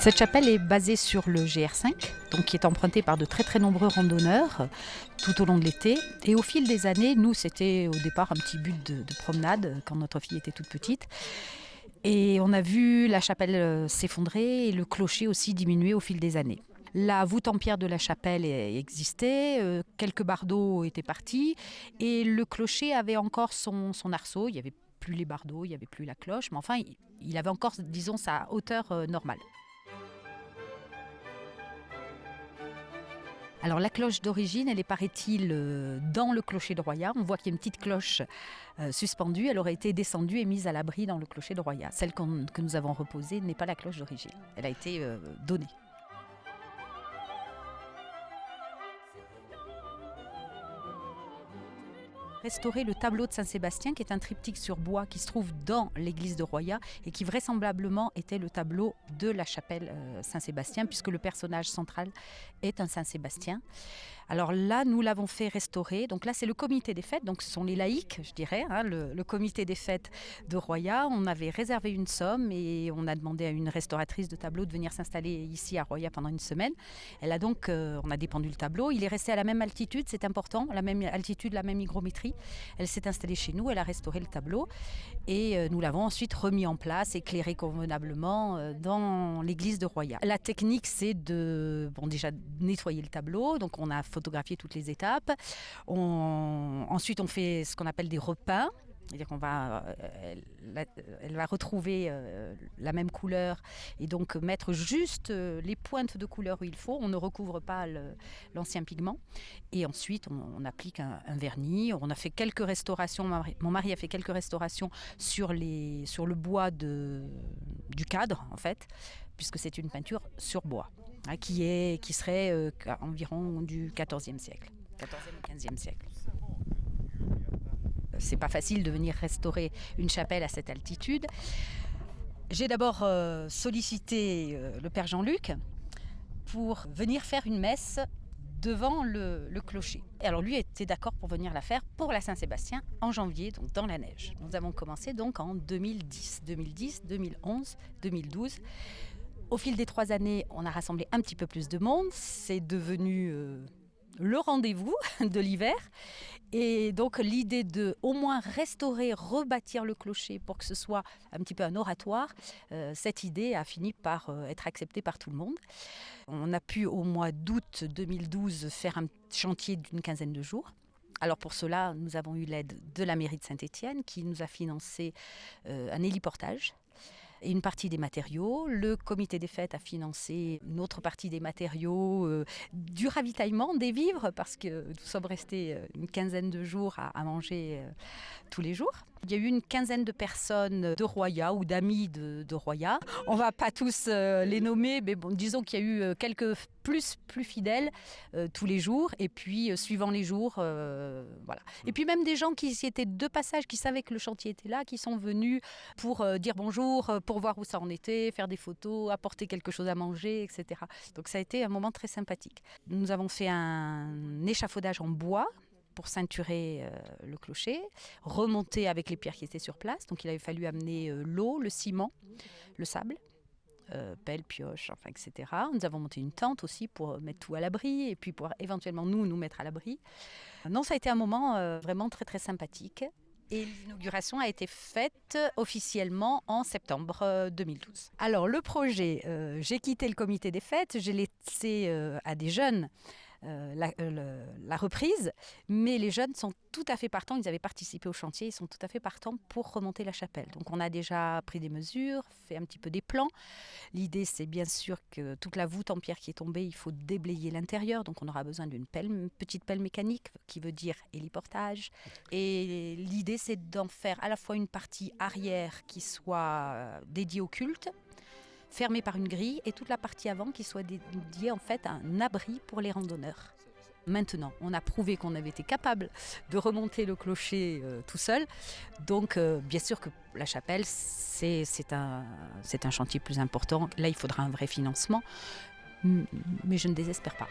Cette chapelle est basée sur le GR5, donc qui est emprunté par de très très nombreux randonneurs tout au long de l'été. Et au fil des années, nous c'était au départ un petit but de promenade quand notre fille était toute petite. Et on a vu la chapelle s'effondrer et le clocher aussi diminuer au fil des années. La voûte en pierre de la chapelle existait, quelques bardeaux étaient partis et le clocher avait encore son arceau. Il n'y avait plus les bardeaux, il n'y avait plus la cloche, mais enfin il avait encore, disons, sa hauteur normale. Alors la cloche d'origine, elle est, paraît-il, dans le clocher de Royat. On voit qu'il y a une petite cloche suspendue. Elle aurait été descendue et mise à l'abri dans le clocher de Royat. Celle que nous avons reposée n'est pas la cloche d'origine. Elle a été donnée. Restaurer le tableau de Saint-Sébastien, qui est un triptyque sur bois qui se trouve dans l'église de Royat et qui vraisemblablement était le tableau de la chapelle Saint-Sébastien, puisque le personnage central est un Saint-Sébastien. Alors là, nous l'avons fait restaurer. Donc là, c'est le comité des fêtes, donc ce sont les laïcs, je dirais, le comité des fêtes de Royat. On avait réservé une somme et on a demandé à une restauratrice de tableaux de venir s'installer ici à Royat pendant une semaine. Elle a donc, on a dépendu le tableau. Il est resté à la même altitude, c'est important, la même altitude, la même hygrométrie. Elle s'est installée chez nous, elle a restauré le tableau et nous l'avons ensuite remis en place, éclairé convenablement dans l'église de Royat. La technique, c'est de déjà nettoyer le tableau, donc on a photographié toutes les étapes. Ensuite, on fait ce qu'on appelle des repeints. C'est-à-dire elle va retrouver la même couleur et donc mettre juste les pointes de couleur où il faut. On ne recouvre pas l'ancien pigment. Et ensuite, on applique un vernis. On a fait quelques restaurations. Mon mari a fait quelques restaurations sur le bois du cadre, en fait, puisque c'est une peinture sur bois, qui serait environ du XIVe siècle, XIVe ou XVe siècle. C'est pas facile de venir restaurer une chapelle à cette altitude. J'ai d'abord sollicité le père Jean-Luc pour venir faire une messe devant le clocher. Et alors lui était d'accord pour venir la faire pour la Saint-Sébastien en janvier, donc dans la neige. Nous avons commencé donc en 2010, 2011, 2012. Au fil des 3 années, on a rassemblé un petit peu plus de monde. C'est devenu le rendez-vous de l'hiver. Et donc l'idée de au moins restaurer, rebâtir le clocher pour que ce soit un petit peu un oratoire, cette idée a fini par être acceptée par tout le monde. On a pu au mois d'août 2012 faire un chantier d'une quinzaine de jours. Alors pour cela, nous avons eu l'aide de la mairie de Saint-Étienne qui nous a financé un héliportage et une partie des matériaux. Le comité des fêtes a financé une autre partie des matériaux, du ravitaillement, des vivres, parce que nous sommes restés une quinzaine de jours à manger tous les jours. Il y a eu une quinzaine de personnes de Royat ou d'amis de Royat. On ne va pas tous les nommer, mais bon, disons qu'il y a eu quelques plus fidèles tous les jours, et puis suivant les jours, voilà. Et puis même des gens qui étaient de passage, qui savaient que le chantier était là, qui sont venus pour dire bonjour, pour voir où ça en était, faire des photos, apporter quelque chose à manger, etc. Donc ça a été un moment très sympathique. Nous avons fait un échafaudage en bois pour ceinturer le clocher, remonter avec les pierres qui étaient sur place. Donc il avait fallu amener l'eau, le ciment, le sable, pelle, pioche, enfin, etc. Nous avons monté une tente aussi pour mettre tout à l'abri et puis pour éventuellement nous mettre à l'abri. Non, ça a été un moment vraiment très très sympathique. Et l'inauguration a été faite officiellement en septembre 2012. Alors le projet, j'ai quitté le comité des fêtes, j'ai laissé à des jeunes la reprise, mais les jeunes sont tout à fait partants, ils avaient participé au chantier, ils sont tout à fait partants pour remonter la chapelle. Donc on a déjà pris des mesures, fait un petit peu des plans. L'idée, c'est bien sûr que toute la voûte en pierre qui est tombée, il faut déblayer l'intérieur, donc on aura besoin d'une petite pelle mécanique, qui veut dire héliportage. Et l'idée, c'est d'en faire à la fois une partie arrière qui soit dédiée au culte, fermée par une grille, et toute la partie avant qui soit dédiée en fait à un abri pour les randonneurs. Maintenant, on a prouvé qu'on avait été capable de remonter le clocher tout seul. Donc, bien sûr que la chapelle, c'est un chantier plus important. Là, il faudra un vrai financement, mais je ne désespère pas.